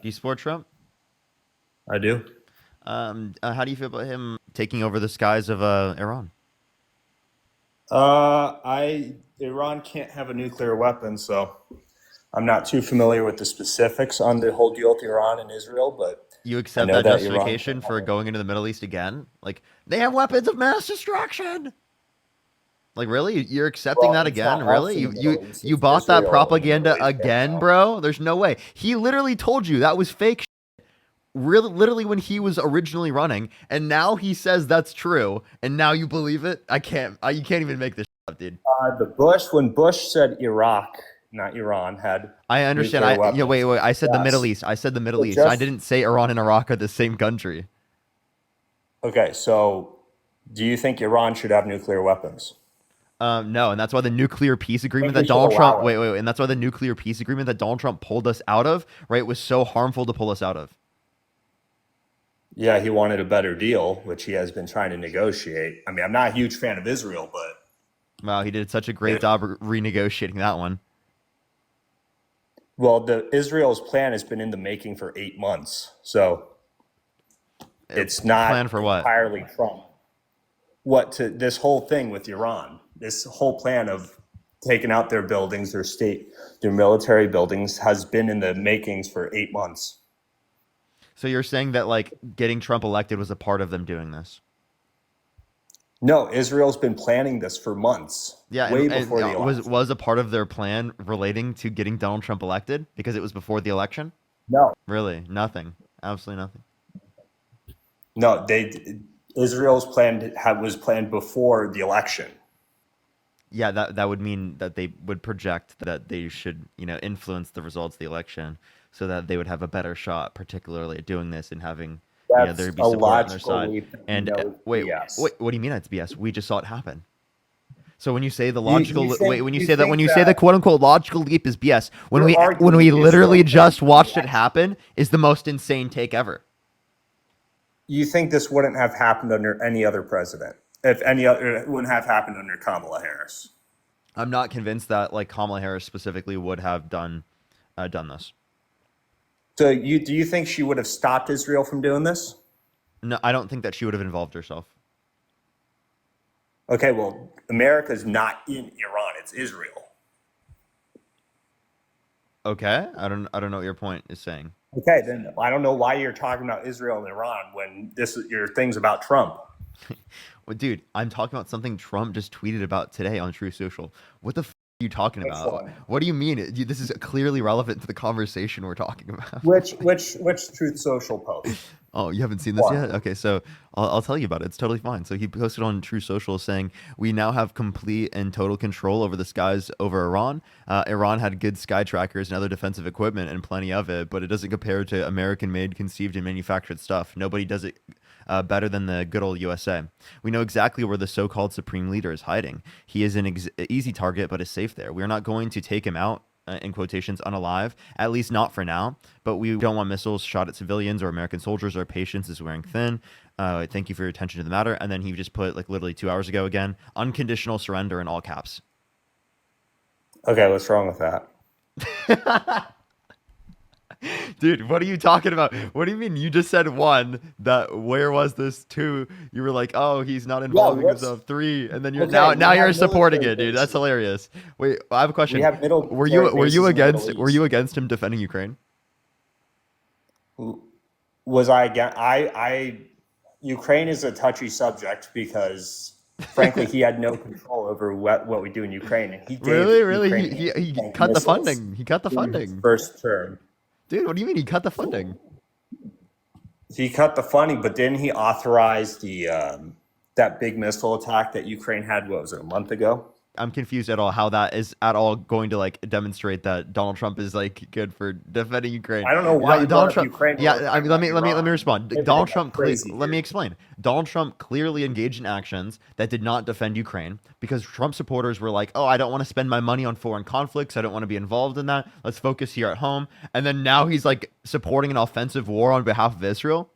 Do you support Trump? I do. How do you feel about him taking over the skies of Iran? I Iran can't have a nuclear weapon, so I'm not too familiar with the specifics on the whole deal with Iran and Israel, but You I accept know that that Iran justification can't have for going into the Middle East again? Like they have weapons of mass destruction. Like really? You're accepting well, that it's again? not Really? us in You the you Middle East, you it's bought that Israel in the propaganda Middle East right again, now. bro? There's no way. He literally told you that was fake. Really, literally when he was originally running, and now he says that's true, and now you believe it. I can't. You can't even make this up, dude. When Bush said Iraq, not Iran, had I understand. nuclear Wait, weapons, wait. I said the Middle yes. East. I said the Middle But East. I just didn't say Iran and Iraq are the same country. okay, so do you think Iran should have nuclear weapons? No, and that's why the nuclear peace I agreement think we that should Donald Trump. allow it. Wait, and that's why the nuclear peace agreement that Donald Trump pulled us out of. Right, was so harmful to pull us out of. Yeah, he wanted a better deal, which he has been trying to negotiate. I mean, I'm not a huge fan of Israel, but Wow, he did such a great if job renegotiating that one. well, the Israel's plan has been in the making for 8 months, so it's Plan not for what? entirely Trump. What to this whole thing with Iran, this whole plan of taking out their buildings, their state, their military buildings, has been in the makings for 8 months. So you're saying that like getting Trump elected was a part of them doing this? No, Israel's been planning this for months, Yeah, way and before the election. was a part of their plan relating to getting Donald Trump elected because it was before the election? No, Really, nothing. Absolutely nothing. no, they Israel's plan was planned before the election. Yeah, that would mean that they would project that they should, influence the results of the election so that they would have a better shot, particularly at doing this and having, there That's be a support on their logical side. leap that you And know is wait, BS. what do you mean it's BS? We just saw it happen. So when you say the You logical wait, think when you think you say the that quote unquote logical leap is BS, you're when we arguing literally Israel just can't win the watched it election. happen is the most insane take ever. You think this wouldn't have happened under any other president? If any other, it wouldn't have happened under Kamala Harris. I'm not convinced that like Kamala Harris specifically would have done this. So do you think she would have stopped Israel from doing this? No, I don't think that she would have involved herself. Okay, well, America's not in Iran; it's Israel. Okay, I don't know what your point is saying. Okay, then I don't know why you're talking about Israel and Iran when this your thing's about Trump. Well, dude, I'm talking about something Trump just tweeted about today on True Social. What the are you talking Which about? one? What do you mean? This is clearly relevant to the conversation we're talking about. Which Truth Social post? Oh, you haven't seen this One. yet? Okay, so I'll tell you about it. It's totally fine. So he posted on True Social saying, "We now have complete and total control over the skies over Iran. Iran had good sky trackers and other defensive equipment and plenty of it, but it doesn't compare to American-made, conceived, and manufactured stuff. Nobody does it better than the good old USA. We know exactly where the so-called supreme leader is hiding. He is an easy target, but is safe there. We are not going to take him out." In quotations, unalive, at least not for now. But we don't want missiles shot at civilians or American soldiers. Our patience is wearing thin. Thank you for your attention to the matter. And then he just put, like, literally 2 hours ago again, unconditional surrender in all caps. Okay, what's wrong with that? Dude, what are you talking about? What do you mean? You just said one, that where was this? Two, you were like, oh, he's not Yeah, involving what's himself. Three, and then you're okay? now We you're have supporting military it, dude. That's bases. hilarious. Wait, I have a We question. have military bases in the Middle Were you East. against him defending Ukraine? Was I again? Ukraine is a touchy subject because, frankly, he had no control over what we do in Ukraine, and he gave Really? Ukraine He anti-tank cut the missiles funding. He cut the during his funding. first term. Dude, what do you mean he cut the funding? He cut the funding, but didn't he authorize the that big missile attack that Ukraine had? What was it, a month ago? I'm confused at all how that is at all going to like demonstrate that Donald Trump is like good for defending Ukraine. I don't know why you brought Donald up Trump, Ukraine when we're yeah. I talking mean, about let me Iran. respond. Pivoting like Let me crazy explain. Donald Trump clearly engaged in actions that did not defend Ukraine because Trump supporters were like, "Oh, I don't want to spend my money on foreign conflicts. I don't want to be involved in that. Let's focus here at home." And then now he's like supporting an offensive war on behalf of Israel.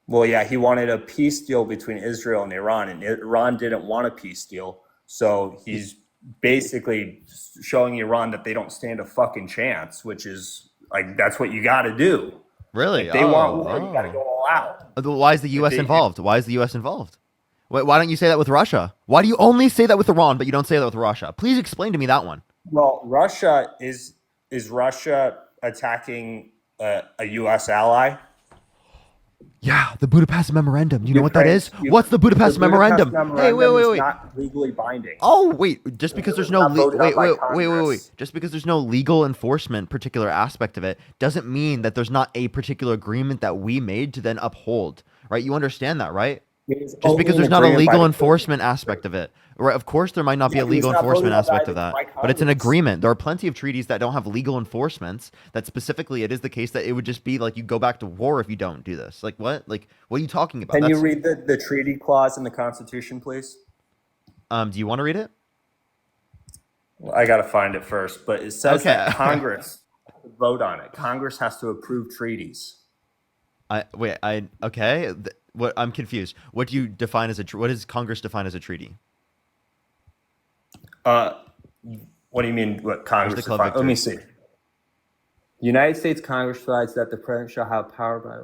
Well, yeah, he wanted a peace deal between Israel and Iran, and Iran didn't want a peace deal. So he's basically showing Iran that they don't stand a fucking chance, which is Like that's what you got to do. Really? If they want war, you got to Oh, go all out. Why is the If U.S. they, involved? Why is the U.S. involved? Why don't you say that with Russia? Why do you only say that with Iran, but you don't say that with Russia? Please explain to me that one. well, Russia is Russia attacking a U.S. ally? Yeah, the Budapest Memorandum. Do you know what that Ukraine, is? What's the the Budapest Budapest Memorandum? Hey, wait, Memorandum wait, is wait. not legally binding. Oh, wait. Just It because there's was no not voted on by wait. Congress. Just because there's no legal enforcement particular aspect of it doesn't mean that there's not a particular agreement that we made to then uphold. Right? You understand that, right? It is Just because only an there's not a agreement by legal the British. enforcement aspect of it. Right? Of course, there might not be Yeah, a it was legal not voted enforcement on aspect of that, by but it's an Congress. agreement. There are plenty of treaties that don't have legal enforcements. That specifically, it is the case that it would just be like you go back to war if you don't do this. Like what? Like what are you talking about? Can you That's read the treaty clause in the Constitution, please? Do you want to read it? Well, I got to find it first, but it says that Okay. Congress has to vote on it. Congress has to approve treaties. I okay. What I'm confused. What do you define as what does Congress define as a treaty? Uh, what do you mean? What Where's the Congress club defines? Let me victory? see. United States Congress provides that the president shall have power by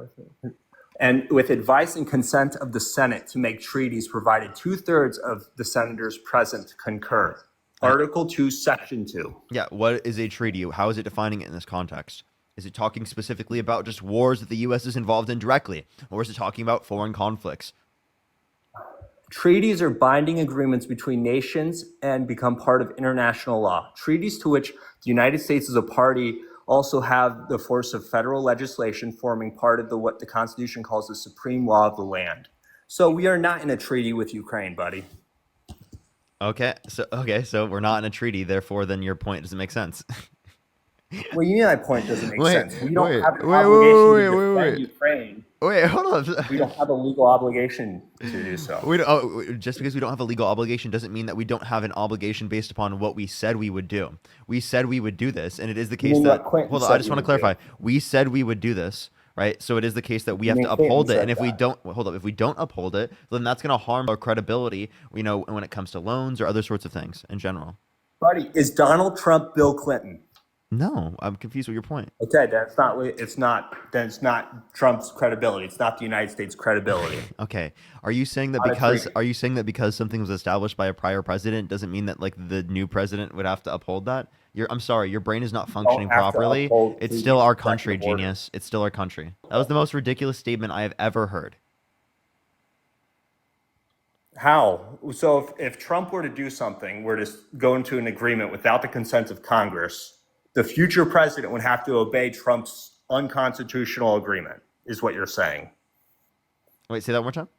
and with advice and consent of the Senate to make treaties, provided 2/3 of the senators present concur. I, Article 2, Section 2. yeah. What is a treaty? How is it defining it in this context? Is it talking specifically about just wars that the U.S. is involved in directly, or is it talking about foreign conflicts? Treaties are binding agreements between nations and become part of international law. Treaties to which the United States is a party also have the force of federal legislation, forming part of what the Constitution calls the supreme law of the land. So we are not in a treaty with Ukraine, buddy. So we're not in a treaty. Therefore, then your point doesn't make sense. Well, you mean my point doesn't make wait, sense. We don't wait, have an wait, wait, obligation to wait, wait, defend wait, Ukraine. wait. Hold We on. don't have a legal obligation to do so. We don't, just because we don't have a legal obligation doesn't mean that we don't have an obligation based upon what we said we would do. We said we would do this, and it is the You case mean that. what Clinton Hold on, I said just you want to would do? clarify. We said we would do this, right? So it is the case that we You have mean to Clinton uphold it, and said if we that? don't, hold up, if we don't uphold it, then that's going to harm our credibility. When it comes to loans or other sorts of things in general. Buddy, is Donald Trump Bill Clinton? No, I'm confused with your point. Okay, then it's not Trump's credibility. It's not the United States credibility. Okay. Are you saying that Not a treaty. because something was established by a prior president doesn't mean that like the new president would have to uphold that? I'm sorry, your brain is not Don't functioning have to properly. uphold It's treaties still our of country, executive order. genius. It's still our country. That was the most ridiculous statement I have ever heard. How? So if Trump were to do something, were to go into an agreement without the consent of Congress, the future president would have to obey Trump's unconstitutional agreement, is what you're saying. Wait, say that one more time.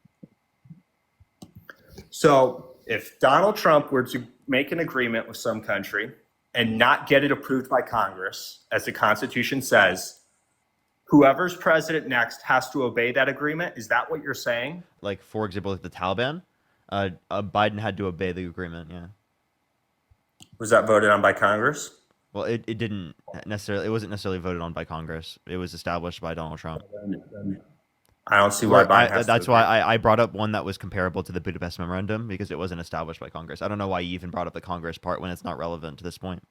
So if Donald Trump were to make an agreement with some country and not get it approved by Congress, as the Constitution says, whoever's president next has to obey that agreement. Is that what you're saying? Like for example, like the Taliban, Biden had to obey the agreement. Yeah. Was that voted on by Congress? Well, it didn't necessarily. It wasn't necessarily voted on by Congress. It was established by Donald Trump. I don't see why Biden has That's to why agree. I brought up one that was comparable to the Budapest Memorandum because it wasn't established by Congress. I don't know why you even brought up the Congress part when it's not relevant to this point.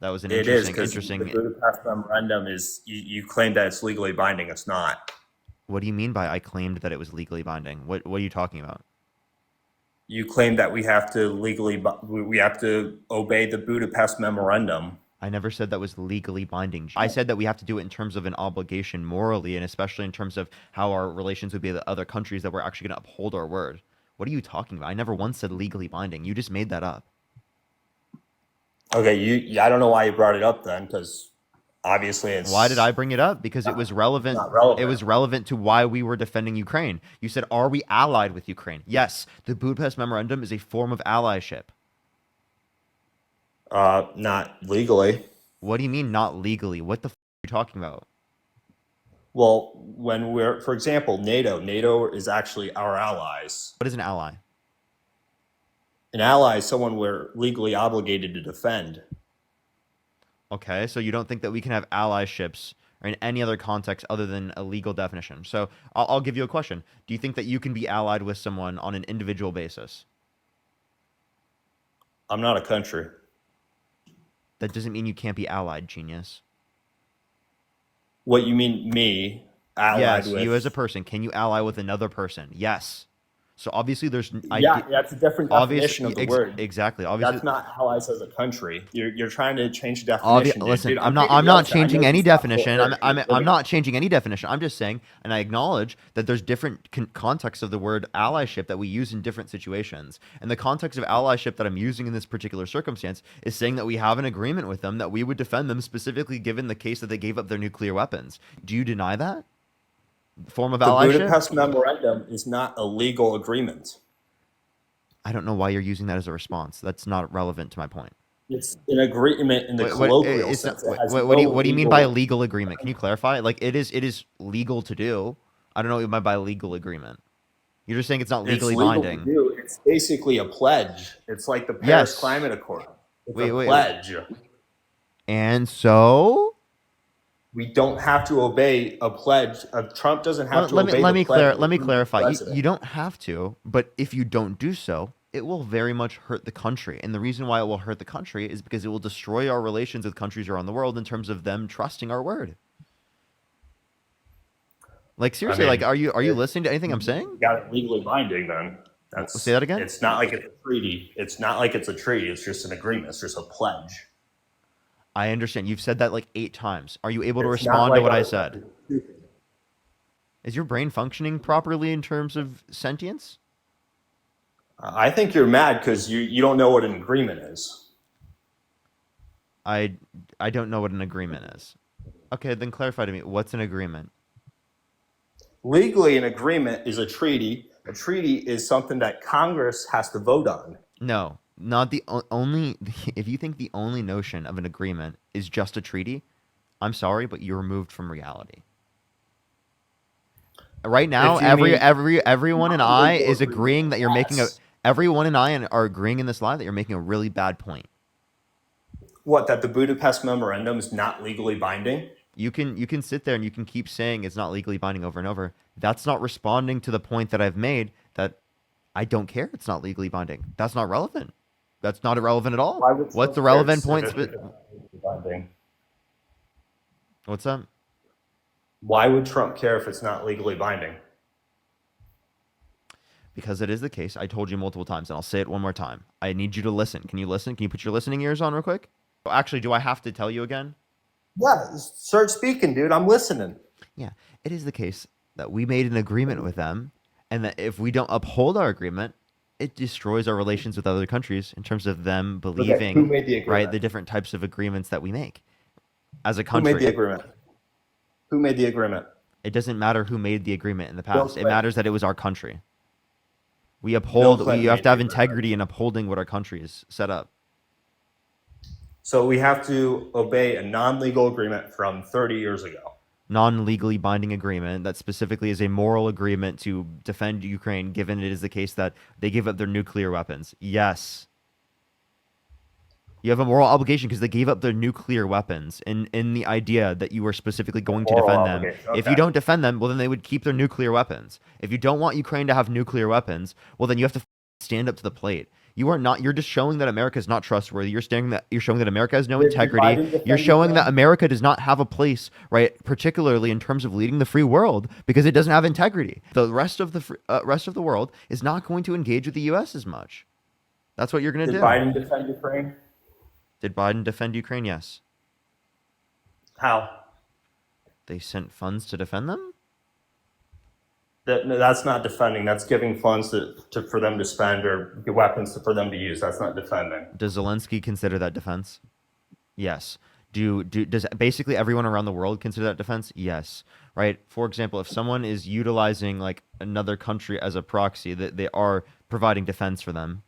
That was an It is because the interesting. Budapest Memorandum is you claim that it's legally binding. It's not. What do you mean by I claimed that it was legally binding? What are you talking about? You claim that we have to obey the Budapest Memorandum. I never said that was legally binding. I said that we have to do it in terms of an obligation morally, and especially in terms of how our relations would be with other countries that we're actually going to uphold our word. What are you talking about? I never once said legally binding. You just made that up. Okay, I don't know why you brought it up then, because obviously it's Why did I bring it up? Because it was relevant. not relevant. It was relevant to why we were defending Ukraine. You said, "Are we allied with Ukraine?" Yes, the Budapest Memorandum is a form of allyship. not legally. What do you mean not legally? What the are you talking about? Well, when for example, NATO is actually our allies. What is an ally? An ally is someone we're legally obligated to defend. Okay, so you don't think that we can have allyships or in any other context other than a legal definition. So I'll give you a question. Do you think that you can be allied with someone on an individual basis? I'm not a country. That doesn't mean you can't be allied, genius. What you mean, me allied Yes, you as a with? person. Can you ally with another person? Yes. So obviously there's Yeah, that's a different definition of the word. exactly. Obviously, That's not allies as a country. You're trying to change the definition, dude. listen, Dude, I'm I'm taking not notes. I know changing you any stopped for definition. air. I'm not changing any definition. I'm just saying, and I acknowledge that there's different contexts of the word allyship that we use in different situations. And the context of allyship that I'm using in this particular circumstance is saying that we have an agreement with them that we would defend them, specifically given the case that they gave up their nuclear weapons. Do you deny that form of The allyship? Budapest Memorandum is not a legal agreement. I don't know why you're using that as a response. That's not relevant to my point. It's an agreement in the What colloquial it's not, sense. It has what no do you mean by a legal. legal agreement? Can you clarify? Like it is legal to do. I don't know what you mean by legal agreement. You're just saying it's not It's legally legal to binding. do. It's basically a pledge. It's like the Paris Yes. Climate Accord. It's a Wait. pledge. And so We don't have to obey a pledge. Trump doesn't have to obey the pledge of let me the clarify. president. You don't have to, but if you don't do so, it will very much hurt the country. And the reason why it will hurt the country is because it will destroy our relations with countries around the world in terms of them trusting our word. Like I seriously, like mean, are you if listening to anything I'm saying? you got it legally binding, then Say that again? it's not like it's a treaty. It's not like it's a treaty. It's just an agreement. It's just a pledge. I understand. You've said that like 8 times. Are you able to It's not respond to like what I other said? countries do things. Is your brain functioning properly in terms of sentience? I think you're mad because you don't know what an agreement is. I I don't know what an agreement is. Okay, then clarify to me. What's an agreement? Legally, an agreement is a treaty. A treaty is something that Congress has to vote on. No, not the only. If you think the only notion of an agreement is just a treaty, I'm sorry, but you're removed from reality. Right now, If you mean everyone and I non-legal is agreement, agreeing that you're making a yes. everyone and I are agreeing in this live that you're making a really bad point. What, that the Budapest Memorandum is not legally binding? You can sit there and you can keep saying it's not legally binding over and over. That's not responding to the point that I've made that I don't care. It's not legally binding. That's not relevant. That's not irrelevant at all. Why would What's Trump the care relevant if point? it's not legally binding? What's that? Why would Trump care if it's not legally binding? Because it is the case. I told you multiple times, and I'll say it one more time. I need you to listen. Can you listen? Can you put your listening ears on real quick? Oh, actually, do I have to tell you again? Yeah, start speaking, dude. I'm listening. Yeah, it is the case that we made an agreement with them, and that if we don't uphold our agreement, it destroys our relations with other countries in terms of them Okay, who believing, made the right, agreement? the different types of agreements that we make as a Who made the country. agreement? Who made the agreement? It doesn't matter who made the agreement in the Bill past. It Clinton. matters that it was our country. Bill You Clinton have made to the have agreement. integrity in upholding what our country is set up. So we have to obey a non-legal agreement from 30 years ago. Non-legally binding agreement that specifically is a moral agreement to defend Ukraine, given it is the case that they give up their nuclear weapons. Yes. You have a moral obligation because they gave up their nuclear weapons in the idea that you were specifically going to Moral defend them. obligation. If you Okay. don't defend them, well, then they would keep their nuclear weapons. If you don't want Ukraine to have nuclear weapons, well, then you have to stand up to the plate. You are not. You're just showing that America is not trustworthy. You're showing that America has no Did integrity. Biden You're defend showing that Ukraine? America does not have a place, right? Particularly in terms of leading the free world, because it doesn't have integrity. The rest of the world is not going to engage with the U.S. as much. That's what you're going to Did do. Biden defend Ukraine? Did Biden defend Ukraine? Yes. How? They sent funds to defend them. That's not defending. That's giving funds for them to spend or the weapons for them to use. That's not defending. Does Zelensky consider that defense? Yes. Does basically everyone around the world consider that defense? Yes. Right. For example, if someone is utilizing like another country as a proxy, that they are providing defense for them.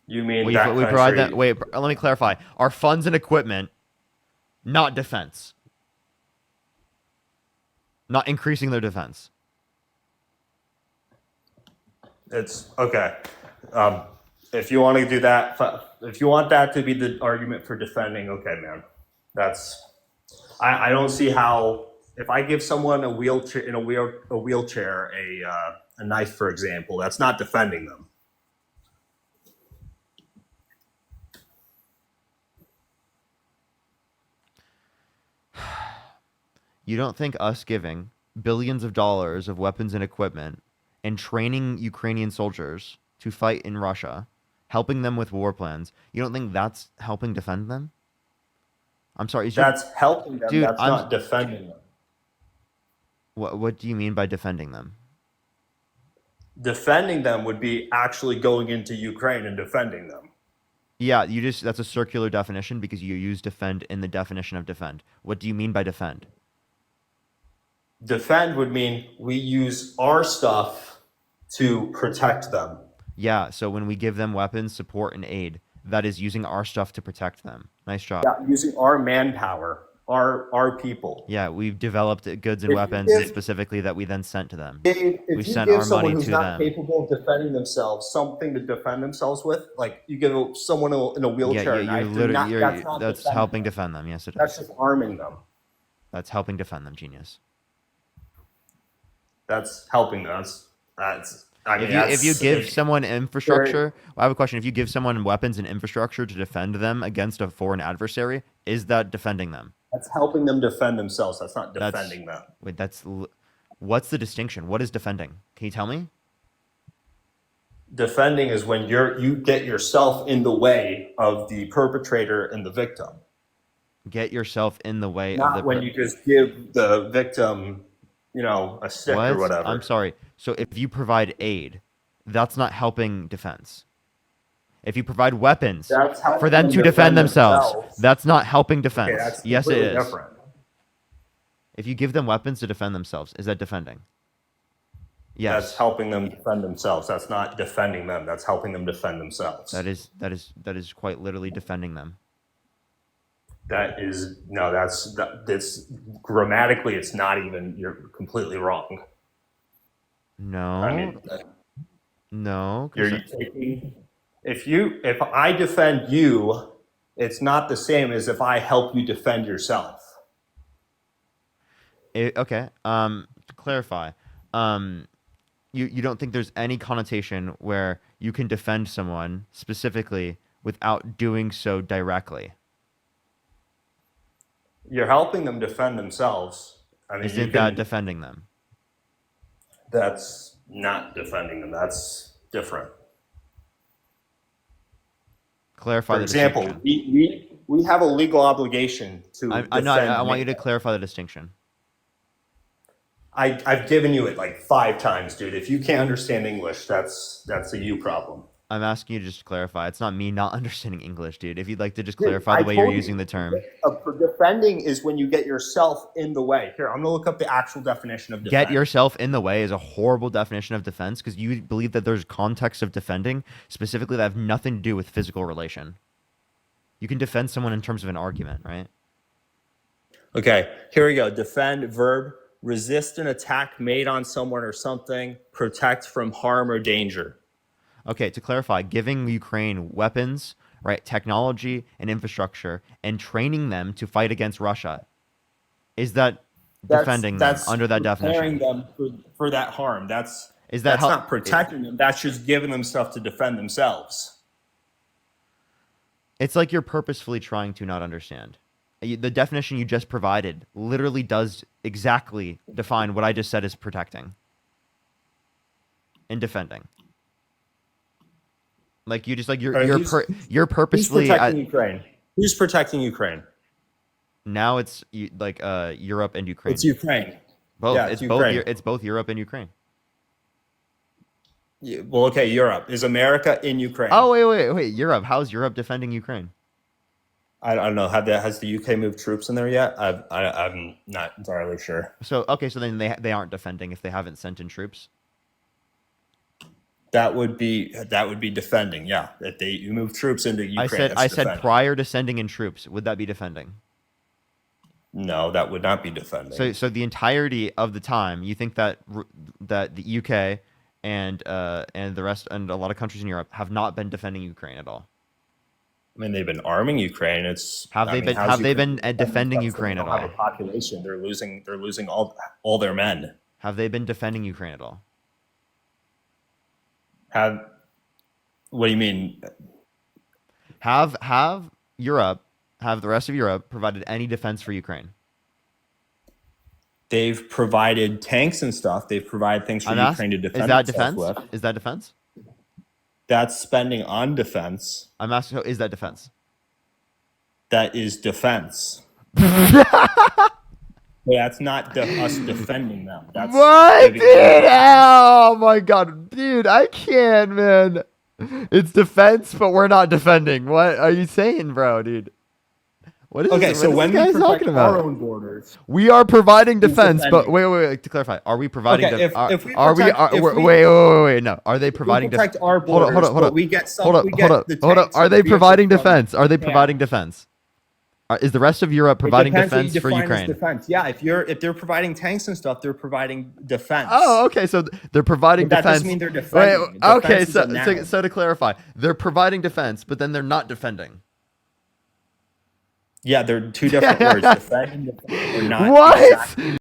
You mean We that provide that. country? Wait, let me clarify. Our funds and equipment, not defense, not increasing their defense. It's okay. Um, if you want to do that, if you want that to be the argument for defending, okay, man. That's I don't see how if I give someone a wheelchair a knife, for example, that's not defending them. You don't think us giving billions of dollars of weapons and equipment and training Ukrainian soldiers to fight in Russia, helping them with war plans, you don't think that's helping defend them? I'm sorry, is your That's helping them. dude, That's not defending them. what do you mean by defending them? Defending them would be actually going into Ukraine and defending them. Yeah, that's a circular definition because you use defend in the definition of defend. What do you mean by defend? Defend would mean we use our stuff to protect them. Yeah, so when we give them weapons, support, and aid, that is using our stuff to protect them. Nice job. Yeah, using our manpower, our people. Yeah, we've developed goods and If weapons you specifically that we then sent to them. We if you sent give our someone money who's to not them. capable of defending themselves something to defend themselves with, like you give someone in a Yeah, wheelchair a you're knife, literally that's not that's defending helping them. defend them. Yes, it That's is. just arming them. That's helping defend them, genius. That's helping them. That's I mean, If you that's give someone very, infrastructure, I have a question. If you give someone weapons and infrastructure to defend them against a foreign adversary, is that defending them? that's helping them defend themselves. That's not That's defending them. wait, what's the distinction? What is defending? Can you tell me? Defending is when you get yourself in the way of the perpetrator and the victim, Get yourself in the way of not when you just give the victim, a stick or what? whatever. I'm sorry. So if you provide aid, that's not helping defense. If you provide weapons That's helping for them to defend themselves, that's not helping Okay, defense. that's Yes, it completely is. different. If you give them weapons to defend themselves, is that defending? That's Yes. helping them defend themselves. That's not defending them. That's helping them defend themselves. That is quite literally defending them. That is no. That's grammatically. It's not even. You're completely wrong. No. I mean, No. you're taking. If I defend you, it's not the same as if I help you defend yourself. Okay. To clarify, you don't think there's any connotation where you can defend someone specifically without doing so directly? You're helping them defend themselves. I mean, Isn't that defending them? That's not defending them. That's different. Clarify For the example, distinction. we have a legal obligation to defend. I want you to clarify the distinction. I've given you it like 5 times, dude. If you can't understand English, that's a you problem. I'm asking you to just clarify. It's not me not understanding English, dude. If you'd like to just Dude, clarify I the way you're told using you, the term. for defending is when you get yourself in the way. Here, I'm gonna look up the actual definition of defend. Get yourself in the way is a horrible definition of defense because you believe that there's context of defending specifically that have nothing to do with physical relation. You can defend someone in terms of an argument, right? Okay, here we go. Defend, verb, resist an attack made on someone or something, protect from harm or danger. Okay, to clarify, giving Ukraine weapons, right, technology and infrastructure, and training them to fight against Russia, is that defending them under that preparing definition? them for that harm. Is that That's not protecting them. That's just giving them stuff to defend themselves. It's like you're purposefully trying to not understand. The definition you just provided literally does exactly define what I just said as protecting and defending. Like you just like you're you're Who's purposefully protecting Ukraine? Who's protecting Ukraine? now it's like Europe and Ukraine. It's Ukraine. Both. Yeah, it's Ukraine. It's both Europe and Ukraine. Yeah, well, okay, Europe. Is America in Ukraine? Oh wait. Europe. How's Europe defending Ukraine? I don't know. Has the UK moved troops in there yet? I'm not entirely sure. So then they aren't defending if they haven't sent in troops. That would be defending. Yeah, if you move troops into Ukraine. I said prior to sending in troops, would that be defending? No, that would not be defending. So the entirety of the time, you think that the UK and the rest and a lot of countries in Europe have not been defending Ukraine at all. I mean, they've been arming Ukraine. Have they been defending Ukraine at all? They don't have a population. They're losing all their men. Have they been defending Ukraine at all? What do you mean? Have the rest of Europe provided any defense for Ukraine? They've provided tanks and stuff. They've provided things for I'm Ukraine to asking, is defend that itself defense? with. Is that defense? That's spending on defense. I'm asking, is that defense? That is defense. But that's not us defending them. That's What, giving dude? them- Oh my god, dude, I can't, man. It's defense, but we're not defending. What are you saying, bro, dude? What is Okay, this, so what when is we this guy protect talking our about? own borders, We are providing who's defense, but defending? wait, to clarify, are we providing? Okay, if we are we? protect- if we- Wait, no. Are they providing? we protect our Hold borders, on. but we get some. Hold up, we hold get up, the hold up. tanks Are and they the vehicles providing from defense? Are they Japan. providing defense? Is the rest of Europe providing It depends what defense you for define as Ukraine? defense. Yeah, if they're providing tanks and stuff, they're providing defense. Oh, okay. So they're providing But that defense. doesn't mean they're defending. Wait, okay, Defense is a noun. so to clarify, they're providing defense, but then they're not defending. Yeah, they're two different words. Defend and defend are not What? exactly